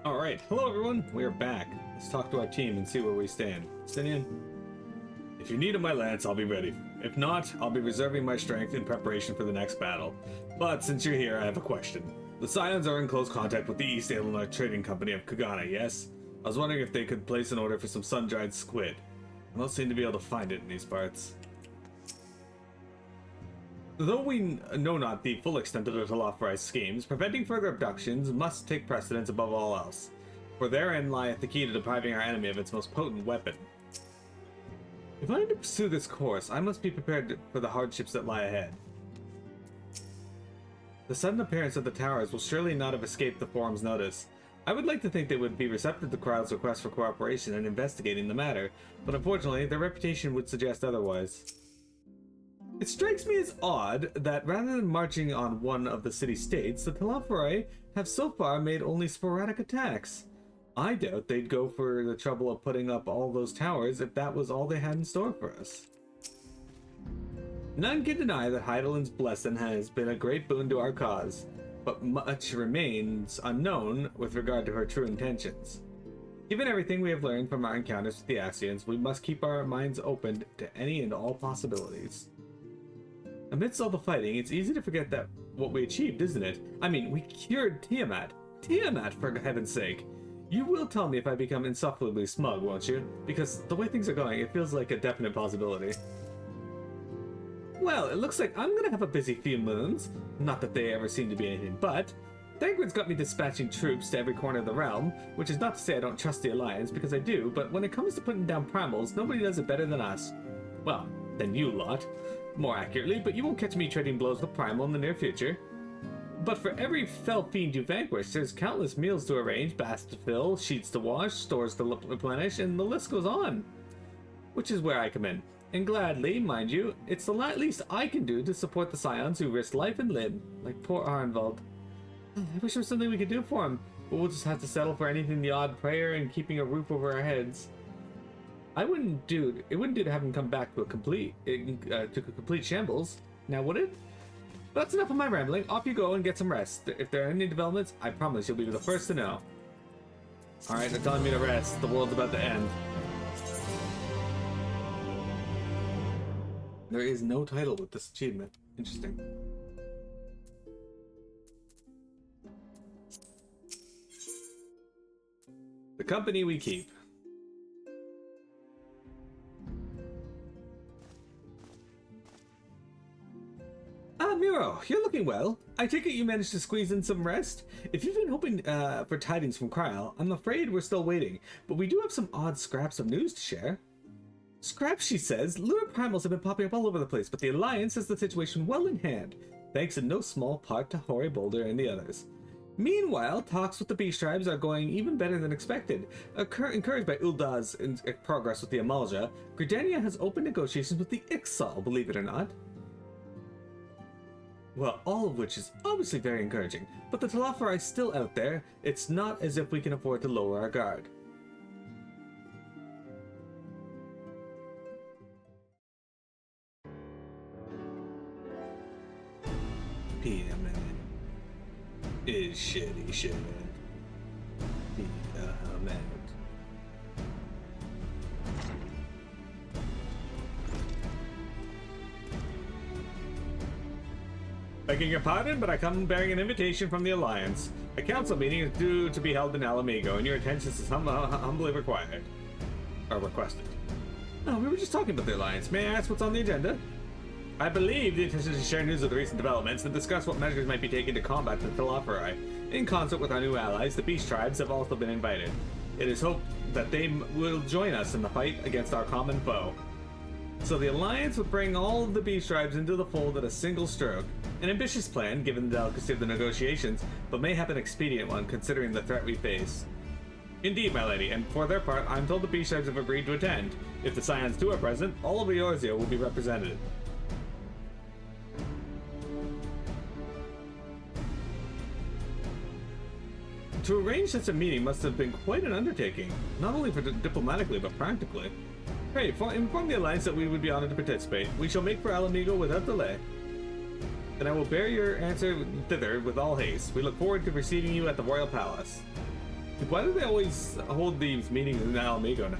Alright, hello everyone, we are back. Let's talk to our team and see where we stand. Stinian? If you need my lance, I'll be ready. If not, I'll be reserving my strength in preparation for the next battle. But since you're here, I have a question. The Scions are in close contact with the East Illinois Trading Company of Kagana, yes? I was wondering if they could place an order for some sun-dried squid. I don't seem to be able to find it in these parts. Though we know not the full extent of the Telophorai schemes, preventing further abductions must take precedence above all else, for therein lieth the key to depriving our enemy of its most potent weapon. If I am to pursue this course, I must be prepared for the hardships that lie ahead. The sudden appearance of the towers will surely not have escaped the Forum's notice. I would like to think they would be receptive to Kryle's request for cooperation in investigating the matter, but unfortunately their reputation would suggest otherwise. It strikes me as odd that rather than marching on one of the city-states, the Telophorai have so far made only sporadic attacks. I doubt they'd go for the trouble of putting up all those towers if that was all they had in store for us. None can deny that Heidelin's blessing has been a great boon to our cause, but much remains unknown with regard to her true intentions. Given everything we have learned from our encounters with the Axians, we must keep our minds open to any and all possibilities. Amidst all the fighting, it's easy to forget that what we achieved, isn't it? I mean, we cured Tiamat. Tiamat, for heaven's sake! You will tell me if I become insufferably smug, won't you? Because the way things are going, it feels like a definite possibility. Well, it looks like I'm gonna have a busy few moons. Not that they ever seem to be anything but. Thangred's got me dispatching troops to every corner of the realm, which is not to say I don't trust the Alliance, because I do, but when it comes to putting down primals, nobody does it better than us. Well, than you lot. More accurately, but you won't catch me trading blows with Primal in the near future. But for every fell fiend you vanquish, there's countless meals to arrange, baths to fill, sheets to wash, stores to replenish, and the list goes on. Which is where I come in. And gladly, mind you, it's the least I can do to support the Scions who risk life and limb, like poor Arnvald. I wish there was something we could do for him, but we'll just have to settle for anything the odd prayer and keeping a roof over our heads. It wouldn't do to have him come back to a complete shambles, now would it? But that's enough of my rambling. Off you go and get some rest. If there are any developments, I promise you'll be the first to know. Alright, they're telling me to rest. The world's about to end. There is no title with this achievement. Interesting. The company we keep. Ah, Miro, you're looking well. I take it you managed to squeeze in some rest? If you've been hoping for tidings from Kryle, I'm afraid we're still waiting, but we do have some odd scraps of news to share. Scraps, she says. Lure primals have been popping up all over the place, but the Alliance has the situation well in hand, thanks in no small part to Hoary Boulder and the others. Meanwhile, talks with the Beast Tribes are going even better than expected. Encouraged by Ulda's progress with the Amalja, Gridania has opened negotiations with the Ixal, believe it or not. Well, all of which is obviously very encouraging, but the Telophorai is still out there. It's not as if we can afford to lower our guard. Tiamat is shitty shit. Tiamat. Begging your pardon, but I come bearing an invitation from the Alliance. A council meeting is due to be held in Alamigo, and your attendance is humbly required. Or requested. Oh, we were just talking about the Alliance. May I ask what's on the agenda? I believe the intention is to share news of the recent developments and discuss what measures might be taken to combat the Telophorai. In concert with our new allies, the Beast Tribes have also been invited. It is hoped that they will join us in the fight against our common foe. So the Alliance would bring all of the Beast Tribes into the fold at a single stroke. An ambitious plan, given the delicacy of the negotiations, but mayhap an expedient one, considering the threat we face. Indeed, my lady, and for their part, I'm told the Beast Tribes have agreed to attend. If the Scions too are present, all of Eorzea will be represented. To arrange such a meeting must have been quite an undertaking, not only for diplomatically, but practically. Hey, inform the Alliance that we would be honored to participate. We shall make for Alamigo without delay. Then I will bear your answer thither with all haste. We look forward to receiving you at the Royal Palace. Why do they always hold these meetings in Alamigo now?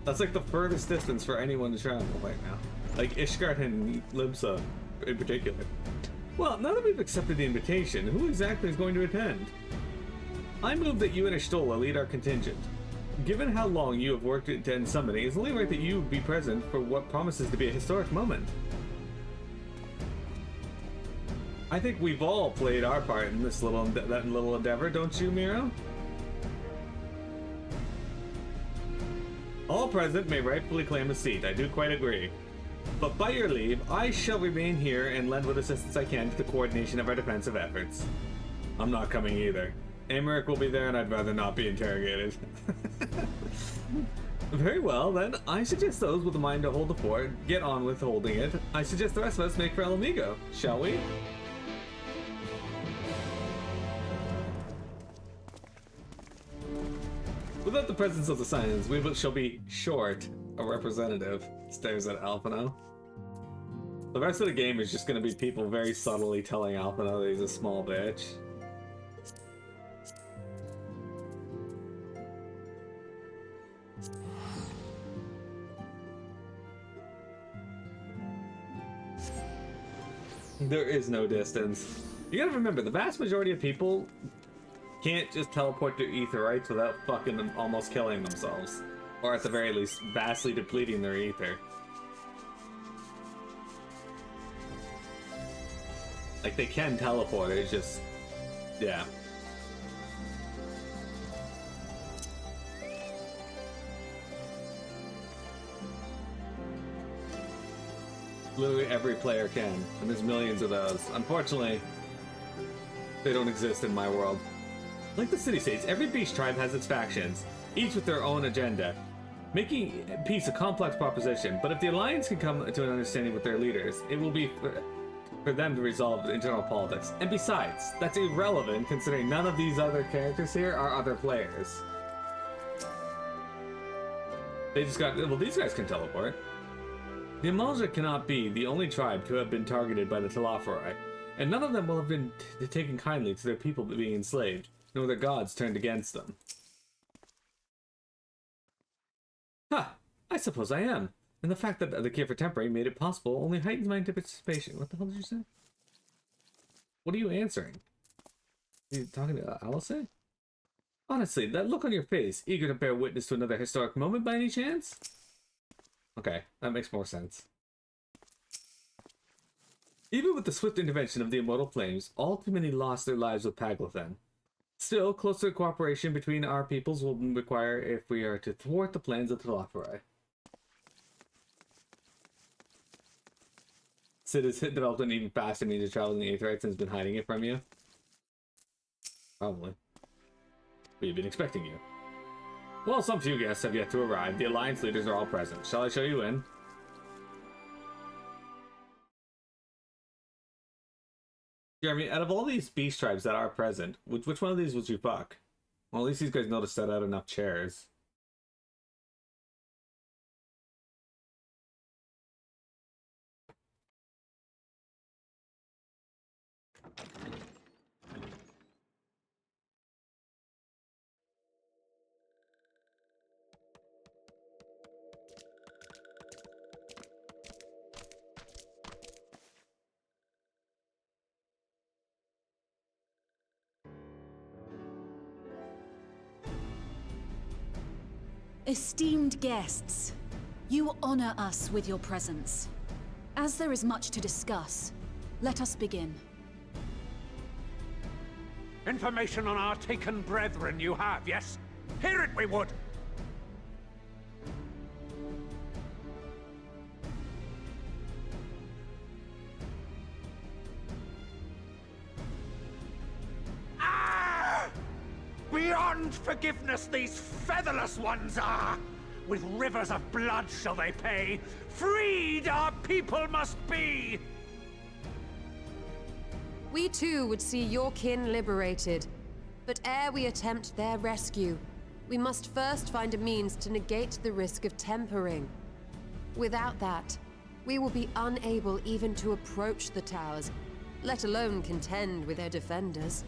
That's like the furthest distance for anyone to travel right now. Like Ishgard and Limsa in particular. Well, now that we've accepted the invitation, who exactly is going to attend? I move that you and Ishtola lead our contingent. Given how long you have worked to end summoning, it's only right that you be present for what promises to be a historic moment. I think we've all played our part in this little endeavor, don't you, Miro? All present may rightfully claim a seat, I do quite agree. But by your leave, I shall remain here and lend what assistance I can to the coordination of our defensive efforts. I'm not coming either. Amaric will be there and I'd rather not be interrogated. Very well, then. I suggest those with a mind to hold the fort get on with holding it. I suggest the rest of us make for El Amigo, shall we? Without the presence of the Scions, we shall be short a representative. Stares at Alphinaud. The rest of the game is just going to be people very subtly telling Alphinaud that he's a small bitch. There is no distance. You gotta remember, the vast majority of people can't just teleport to Aetherytes without fucking almost killing themselves. Or at the very least, vastly depleting their ether. Like, they can teleport, it's just... yeah. Literally every player can, and there's millions of those. Unfortunately, they don't exist in my world. Like the city-states, every beast tribe has its factions, each with their own agenda. Making peace a complex proposition, but if the Alliance can come to an understanding with their leaders, it will be for them to resolve internal politics. And besides, that's irrelevant considering none of these other characters here are other players. They just got... well, these guys can teleport. The Amalja cannot be the only tribe to have been targeted by the Telafari, and none of them will have been taken kindly to their people being enslaved, nor their gods turned against them. Ha! I suppose I am. And the fact that the cure for tempering made it possible only heightens my anticipation. What the hell did you say? What are you answering? Are you talking to Alice? Honestly, that look on your face, eager to bear witness to another historic moment by any chance? Okay, that makes more sense. Even with the swift intervention of the immortal flames, all too many lost their lives with Paglathen. Still, closer cooperation between our peoples will require if we are to thwart the plans of Telafari. Sid has developed an even faster means of traveling the Aetherytes and has been hiding it from you? Probably. We've been expecting you. Well, some few guests have yet to arrive. The Alliance leaders are all present. Shall I show you in? Jeremy, out of all these beast tribes that are present, which one of these would you fuck? Well, at least these guys noticed that I had enough chairs. Esteemed guests, you honor us with your presence. As there is much to discuss, let us begin. Information on our taken brethren you have, yes? Hear it we would! Beyond forgiveness these featherless ones are! With rivers of blood shall they pay! Freed our people must be! We too would see your kin liberated. But ere we attempt their rescue, we must first find a means to negate the risk of tempering. Without that, we will be unable even to approach the towers, let alone contend with their defenders.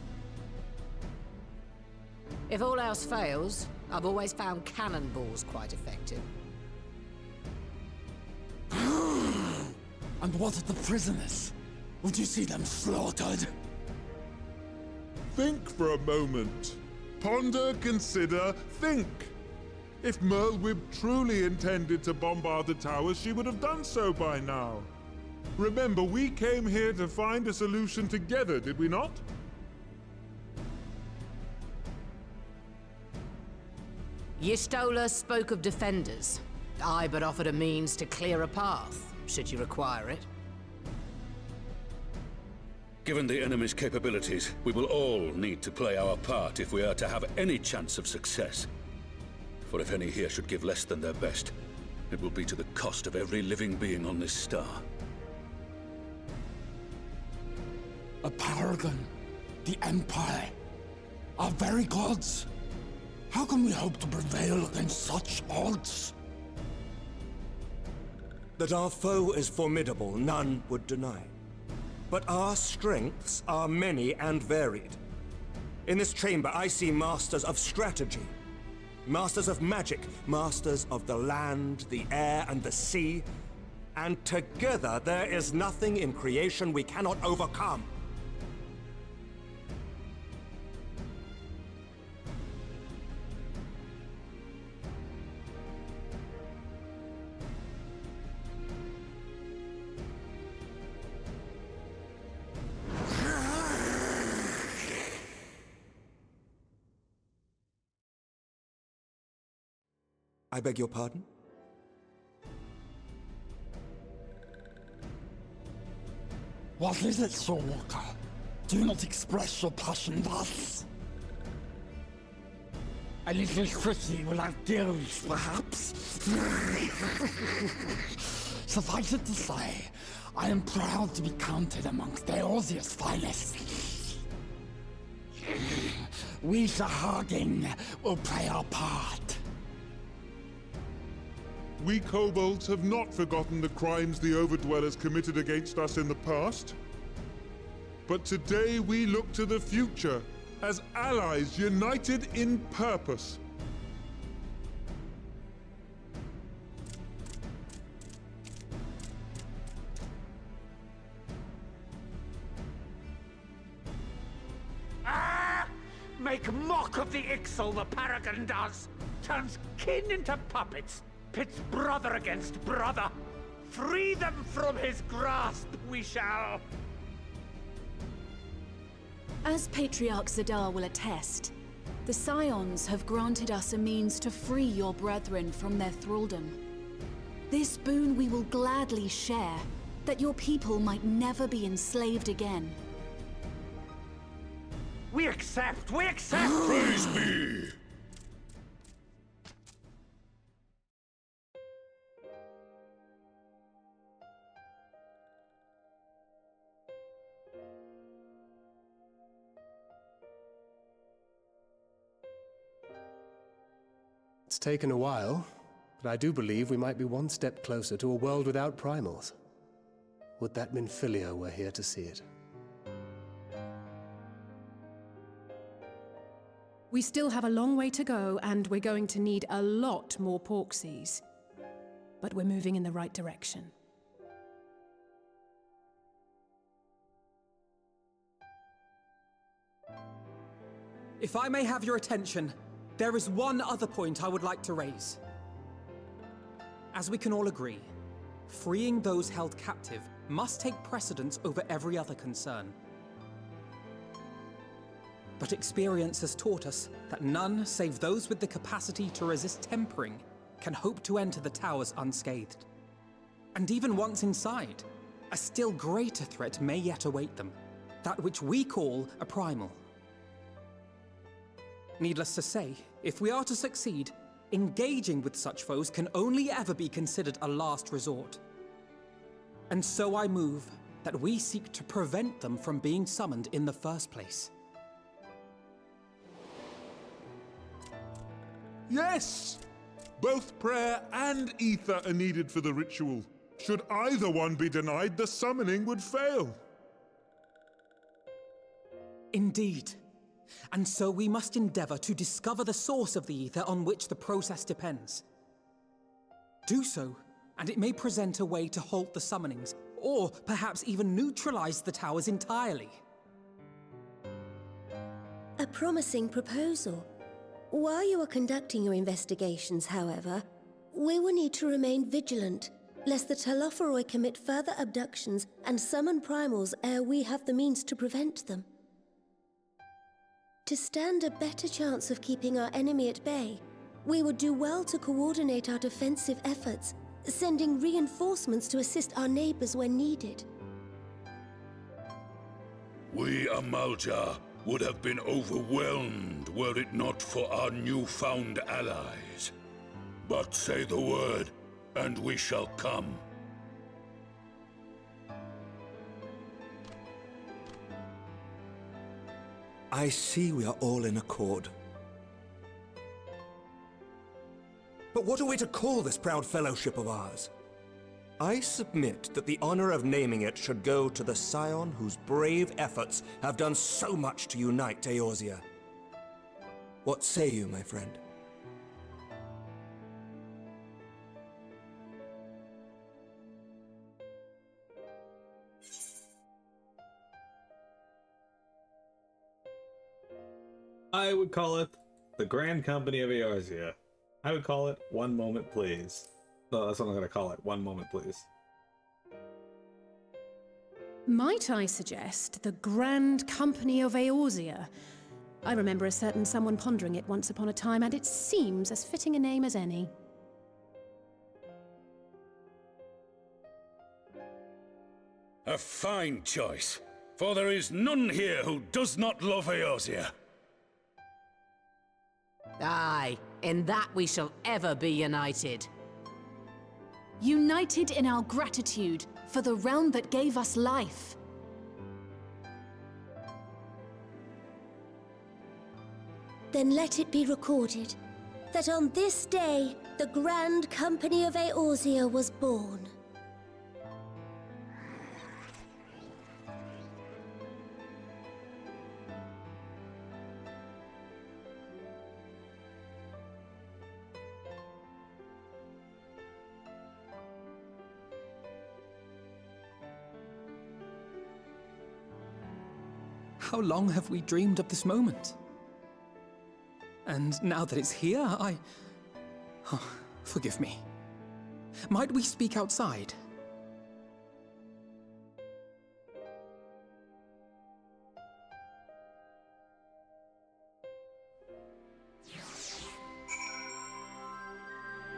If all else fails, I've always found cannonballs quite effective. And what of the prisoners? Would you see them slaughtered? Think for a moment. Ponder, consider, think. If Merlwyb truly intended to bombard the towers, she would have done so by now. Remember, we came here to find a solution together, did we not? Y'Stola spoke of defenders. I but offered a means to clear a path, should you require it. Given the enemy's capabilities, we will all need to play our part if we are to have any chance of success. For if any here should give less than their best, it will be to the cost of every living being on this star. A paragon, the Empire, our very gods. How can we hope to prevail against such odds? That our foe is formidable, none would deny. But our strengths are many and varied. In this chamber, I see masters of strategy, masters of magic, masters of the land, the air, and the sea. And together, there is nothing in creation we cannot overcome. I beg your pardon? What is it, Sir Walker? Do not express your passion thus. A little quickly without guilt, perhaps? Suffice it to say, I am proud to be counted amongst Eorzea's finest. We, Sahagin, will play our part. We kobolds have not forgotten the crimes the Overdwellers committed against us in the past. But today we look to the future, as allies united in purpose. Make mock of the Ixal, the Paragon does! Turns kin into puppets! Pits brother against brother! Free them from his grasp, we shall! As Patriarch Zadar will attest, the Scions have granted us a means to free your brethren from their thraldom. This boon we will gladly share, that your people might never be enslaved again. We accept! We accept! Praise be! It's taken a while, but I do believe we might be one step closer to a world without primals. Would that Minfilia were here to see it. We still have a long way to go, and we're going to need a lot more Porksies. But we're moving in the right direction. If I may have your attention, there is one other point I would like to raise. As we can all agree, freeing those held captive must take precedence over every other concern. But experience has taught us that none save those with the capacity to resist tempering can hope to enter the towers unscathed. And even once inside, a still greater threat may yet await them, that which we call a primal. Needless to say, if we are to succeed, engaging with such foes can only ever be considered a last resort. And so I move that we seek to prevent them from being summoned in the first place. Yes! Both prayer and ether are needed for the ritual. Should either one be denied, the summoning would fail. Indeed. And so we must endeavor to discover the source of the ether on which the process depends. Do so, and it may present a way to halt the summonings, or perhaps even neutralize the towers entirely. A promising proposal. While you are conducting your investigations, however, we will need to remain vigilant, lest the Telophoroi commit further abductions and summon primals ere we have the means to prevent them. To stand a better chance of keeping our enemy at bay, we would do well to coordinate our defensive efforts, sending reinforcements to assist our neighbors when needed. We Amalja would have been overwhelmed were it not for our newfound allies. But say the word, and we shall come. I see we are all in accord. But what are we to call this proud fellowship of ours? I submit that the honor of naming it should go to the scion whose brave efforts have done so much to unite Eorzea. What say you, my friend? I would call it the Grand Company of Eorzea. I would call it One Moment Please. No, that's what I'm going to call it. One Moment Please. Might I suggest the Grand Company of Eorzea? I remember a certain someone pondering it once upon a time, and it seems as fitting a name as any. A fine choice, for there is none here who does not love Eorzea. Aye, in that we shall ever be united. United in our gratitude for the realm that gave us life. Then let it be recorded that on this day, the Grand Company of Eorzea was born. How long have we dreamed of this moment? And now that it's here, Oh, forgive me. Might we speak outside?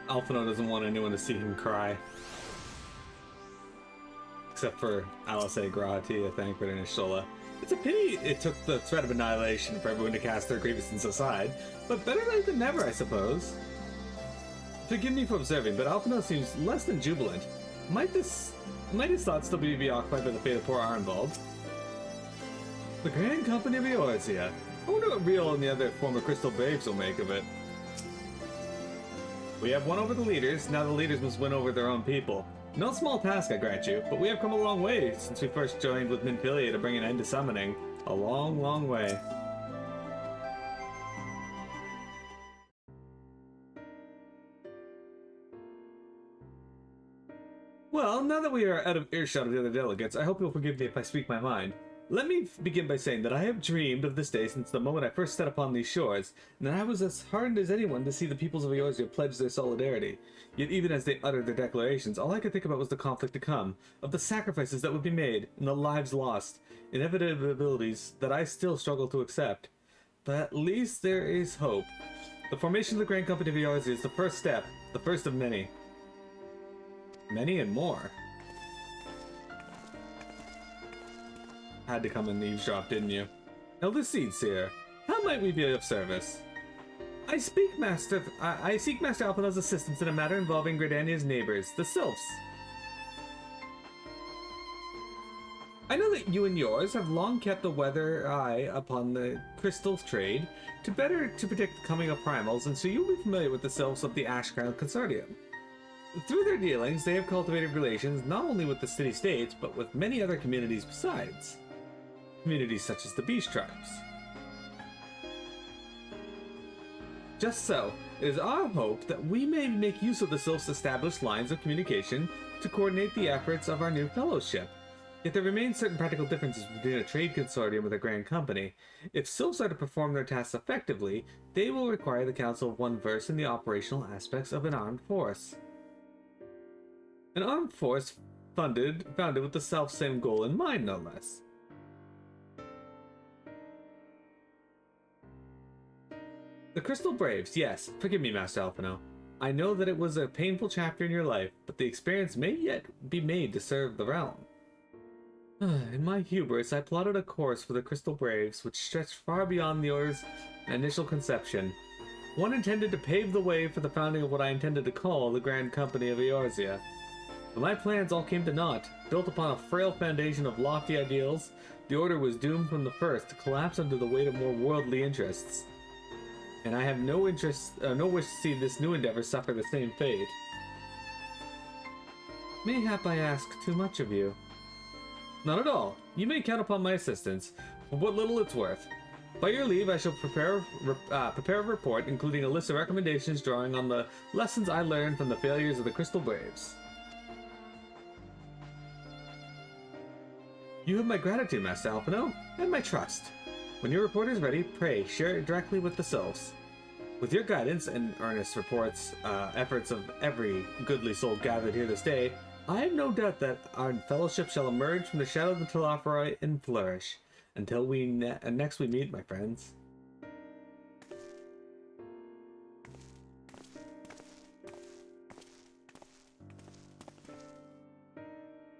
Alphinaud doesn't want anyone to see him cry. Except for Alice Grati, I think, but in Ishola. It's a pity it took the threat of annihilation for everyone to cast their grievances aside, but better late than never, I suppose. Forgive me for observing, but Alphinaud seems less than jubilant. Might his thoughts still be occupied by the fate of poor Arnvald? The Grand Company of Eorzea. I wonder what Real and the other former Crystal Babes will make of it. We have won over the leaders, now the leaders must win over their own people. No small task, I grant you, but we have come a long way since we first joined with Minfilia to bring an end to summoning. A long, long way. Well, now that we are out of earshot of the other delegates, I hope you'll forgive me if I speak my mind. Let me begin by saying that I have dreamed of this day since the moment I first set upon these shores, and that I was as heartened as anyone to see the peoples of Eorzea pledge their solidarity. Yet even as they uttered their declarations, all I could think about was the conflict to come, of the sacrifices that would be made, and the lives lost, inevitabilities that I still struggle to accept. But at least there is hope. The formation of the Grand Company of Eorzea is the first step, the first of many. Many and more. Had to come and eavesdrop, didn't you? Elder Seedseer, how might we be of service? I seek Master Alphinaud's assistance in a matter involving Gridania's neighbors, the Sylphs. I know that you and yours have long kept a weather eye upon the crystal trade to predict the coming of primals, and so you'll be familiar with the Sylphs of the Ashcrown Consortium. Through their dealings, they have cultivated relations not only with the city-states, but with many other communities besides. Communities such as the Beast Tribes. Just so, it is our hope that we may make use of the Sylph's established lines of communication to coordinate the efforts of our new fellowship. Yet there remain certain practical differences between a trade consortium with a grand company. If Sylphs are to perform their tasks effectively, they will require the Council of One versed in the operational aspects of an armed force. An armed force founded with the self-same goal in mind, no less. The Crystal Braves, yes. Forgive me, Master Alphinaud. I know that it was a painful chapter in your life, but the experience may yet be made to serve the realm. In my hubris, I plotted a course for the Crystal Braves which stretched far beyond the Order's initial conception. One intended to pave the way for the founding of what I intended to call the Grand Company of Eorzea. But my plans all came to naught. Built upon a frail foundation of lofty ideals, the Order was doomed from the first to collapse under the weight of more worldly interests. And I have no wish to see this new endeavor suffer the same fate. Mayhap I ask too much of you. Not at all. You may count upon my assistance, for what little it's worth. By your leave, I shall prepare a report, including a list of recommendations drawing on the lessons I learned from the failures of the Crystal Braves. You have my gratitude, Master Alphinaud, and my trust. When your report is ready, pray share it directly with the Sylphs. With your guidance and earnest efforts of every goodly soul gathered here this day, I have no doubt that our fellowship shall emerge from the shadow of the Telophoroi and flourish. Until next we meet, my friends.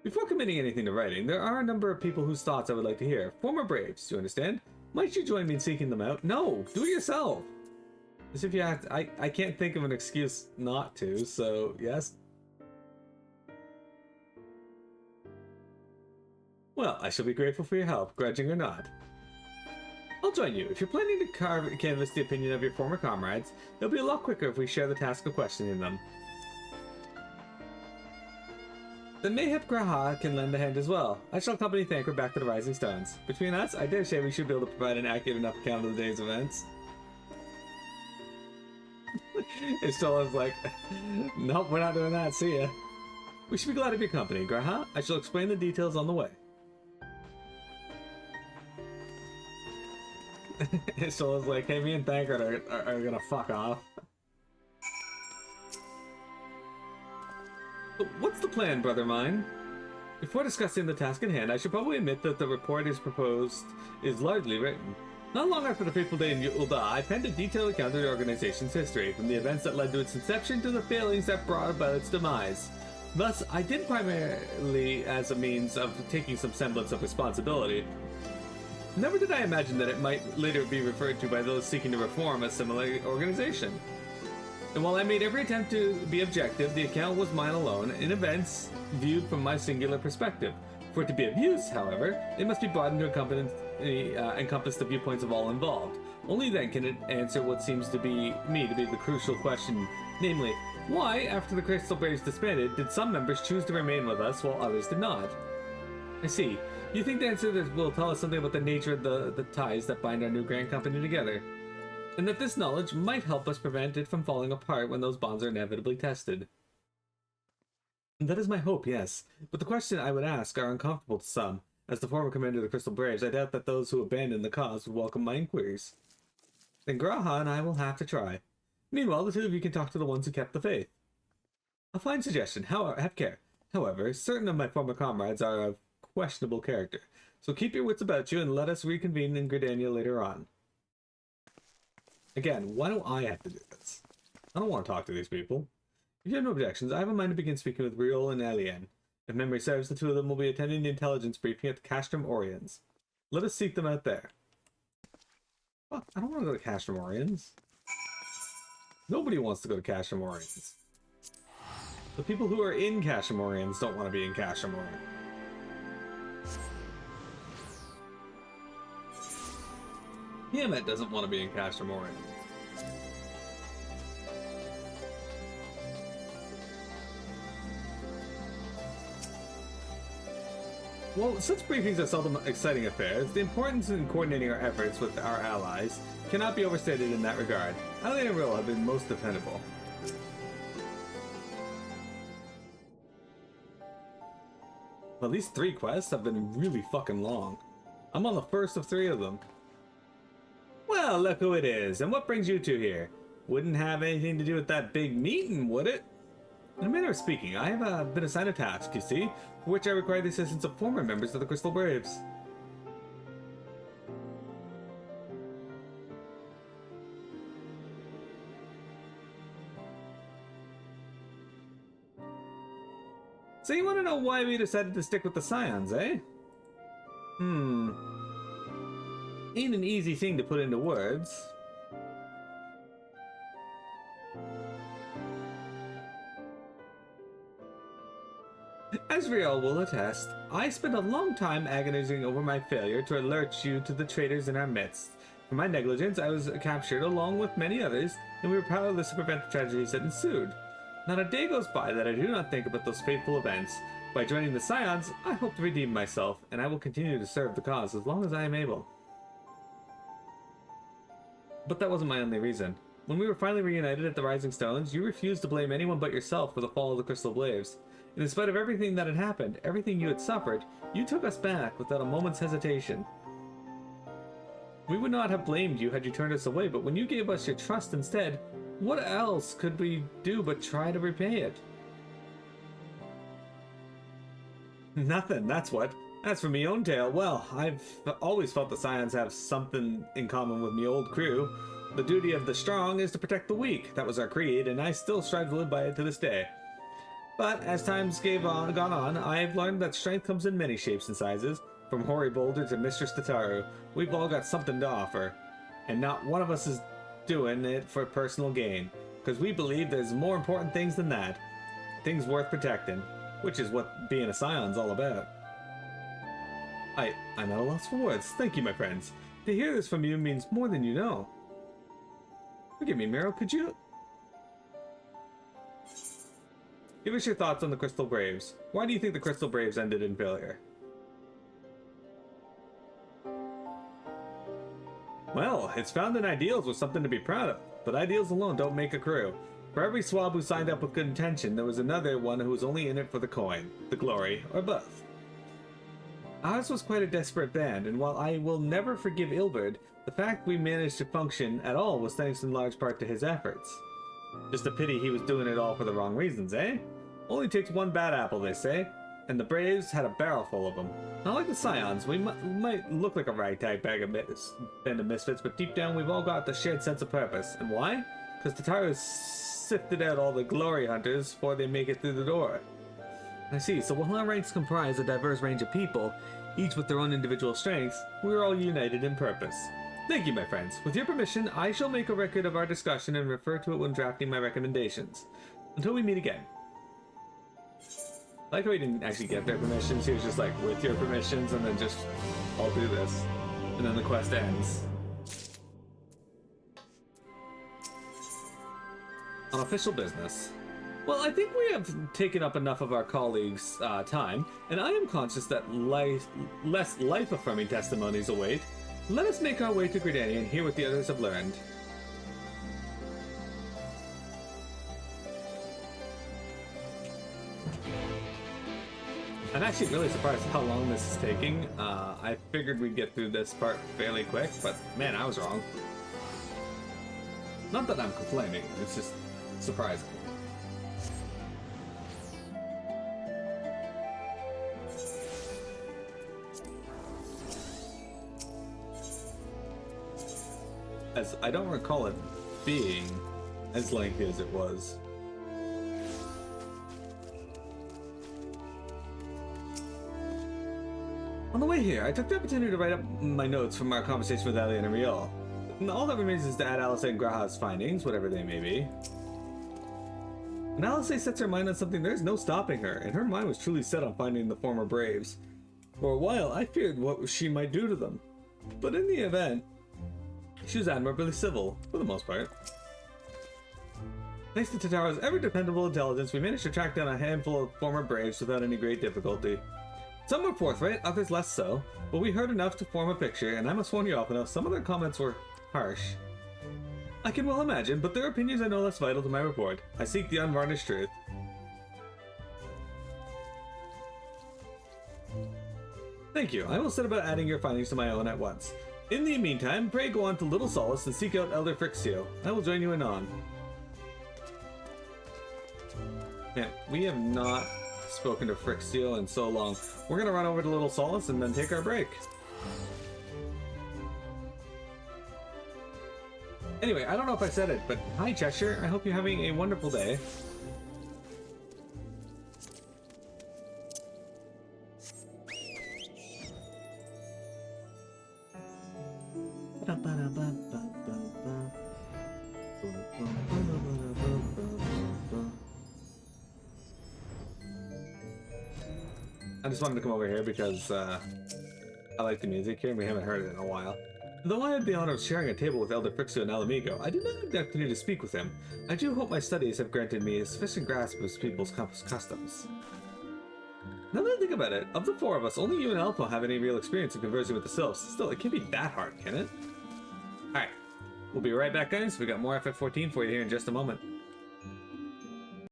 Before committing anything to writing, there are a number of people whose thoughts I would like to hear. Former Braves, you understand? Might you join me in seeking them out? No, do it yourself. As if you have to, I can't think of an excuse not to, so yes. Well, I shall be grateful for your help, grudging or not. I'll join you. If you're planning to canvass the opinion of your former comrades, it'll be a lot quicker if we share the task of questioning them. Then mayhap Graha can lend a hand as well. I shall accompany Thancred back to the Rising Stones. Between us, I dare say we should be able to provide an accurate enough account of the day's events. Istola's like, nope, we're not doing that, see ya. We should be glad of your company, Graha. I shall explain the details on the way. Istola's like, hey, me and Thancred are gonna fuck off. What's the plan, brother mine? Before discussing the task at hand, I should probably admit that the report is largely written. Not long after the fateful day in Ul'dah, I penned a detailed account of the organization's history, from the events that led to its inception to the failings that brought about its demise. Thus, I did primarily as a means of taking some semblance of responsibility. Never did I imagine that it might later be referred to by those seeking to reform a similar organization. And while I made every attempt to be objective, the account was mine alone, in events viewed from my singular perspective. For it to be of use, however, it must be broadened to encompass the viewpoints of all involved. Only then can it answer what seems to be the crucial question, namely, why, after the Crystal Braves disbanded, did some members choose to remain with us while others did not? I see. You think the answer will tell us something about the nature of the ties that bind our new Grand Company together, and that this knowledge might help us prevent it from falling apart when those bonds are inevitably tested. That is my hope, yes, but the questions I would ask are uncomfortable to some. As the former commander of the Crystal Braves, I doubt that those who abandon the cause would welcome my inquiries. Then Graha and I will have to try. Meanwhile, the two of you can talk to the ones who kept the faith. A fine suggestion, have care. However, certain of my former comrades are of questionable character, so keep your wits about you and let us reconvene in Gridania later on. Again, why don't I have to do this? I don't want to talk to these people. If you have no objections, I have a mind to begin speaking with Riol and Alien. If memory serves, the two of them will be attending the intelligence briefing at the Castrum Oriens. Let us seek them out there. Fuck, I don't want to go to Castrum Oriens. Nobody wants to go to Castrum Oriens. The people who are in Castrum Oriens don't want to be in Castrum Oriens. Tiamat doesn't want to be in Castrum Oriens. Well, such briefings are seldom exciting affairs. The importance in coordinating our efforts with our allies cannot be overstated in that regard. Allian and Rill have been most dependable. Well, these 3 quests have been really fucking long. I'm on the first of 3 of them. Well, look who it is, and what brings you two here? Wouldn't have anything to do with that big meeting, would it? In a manner of speaking, I have been assigned a task, you see, for which I require the assistance of former members of the Crystal Braves. So you want to know why we decided to stick with the Scions, eh? Ain't an easy thing to put into words. As Riel will attest, I spent a long time agonizing over my failure to alert you to the traitors in our midst. For my negligence, I was captured along with many others, and we were powerless to prevent the tragedies that ensued. Not a day goes by that I do not think about those fateful events. By joining the Scions, I hope to redeem myself, and I will continue to serve the cause as long as I am able. But that wasn't my only reason. When we were finally reunited at the Rising Stones, you refused to blame anyone but yourself for the fall of the Crystal Braves. And in spite of everything that had happened, everything you had suffered, you took us back without a moment's hesitation. We would not have blamed you had you turned us away, but when you gave us your trust instead, what else could we do but try to repay it? Nothing, that's what. As for me own tale, well, I've always felt the Scions have something in common with me old crew. The duty of the strong is to protect the weak. That was our creed, and I still strive to live by it to this day. But as time's gone on, I've learned that strength comes in many shapes and sizes. From Hoary Boulder to Mistress Tataru, we've all got something to offer. And not one of us is doing it for personal gain, because we believe there's more important things than that. Things worth protecting, which is what being a Scion's all about. I'm at a loss for words. Thank you, my friends. To hear this from you means more than you know. Forgive me, Meryl, could you... Give us your thoughts on the Crystal Braves. Why do you think the Crystal Braves ended in failure? Well, its founding ideals were something to be proud of, but ideals alone don't make a crew. For every swab who signed up with good intention, there was another one who was only in it for the coin, the glory, or both. Ours was quite a desperate band, and while I will never forgive Ilberd, the fact we managed to function at all was thanks in large part to his efforts. Just a pity he was doing it all for the wrong reasons, eh? Only takes one bad apple, they say. And the Braves had a barrel full of them. Not like the Scions, we might look like a ragtag band of misfits, but deep down we've all got the shared sense of purpose. And why? Because Tataru sifted out all the glory hunters before they make it through the door. I see, so while our ranks comprise a diverse range of people, each with their own individual strengths, we are all united in purpose. Thank you, my friends. With your permission, I shall make a record of our discussion and refer to it when drafting my recommendations. Until we meet again. I like how he didn't actually get their permissions, he was just like, with your permissions, and then just, I'll do this. And then the quest ends. On official business. Well, I think we have taken up enough of our colleagues' time, and I am conscious that less life-affirming testimonies await. Let us make our way to Gridania and hear what the others have learned. I'm actually really surprised how long this is taking. I figured we'd get through this part fairly quick, but man, I was wrong. Not that I'm complaining, it's just surprising. As I don't recall it being as lengthy as it was. On the way here, I took the opportunity to write up my notes from our conversation with Allian and Riel. And all that remains is to add Alice and Graha's findings, whatever they may be. When Alice sets her mind on something, there's no stopping her, and her mind was truly set on finding the former Braves. For a while, I feared what she might do to them. But in the event, she was admirably civil, for the most part. Thanks to Tataru's ever-dependable intelligence, we managed to track down a handful of former Braves without any great difficulty. Some were forthright, others less so, but we heard enough to form a picture, and I must warn you, Alphinaud, some of their comments were Harsh. I can well imagine, but their opinions are no less vital to my report. I seek the unvarnished truth. Thank you. I will set about adding your findings to my own at once. In the meantime, pray go on to Little Solace and seek out Elder Frixio. I will join you anon. Yeah, we have not spoken to Frixio in so long. We're gonna run over to Little Solace and then take our break. Anyway, I don't know if I said it, but hi Cheshire. I hope you're having a wonderful day. I just wanted to come over here because I like the music here and we haven't heard it in a while. Though I had the honor of sharing a table with Elder Frixio and Alamigo, I did not have the opportunity to speak with him. I do hope my studies have granted me a sufficient grasp of his people's customs. Now that I think about it, of the four of us, only you and Alphinaud have any real experience in conversing with the sylphs. Still, it can't be that hard, can it? Alright, we'll be right back, guys. We got more FF14 for you here in just a moment.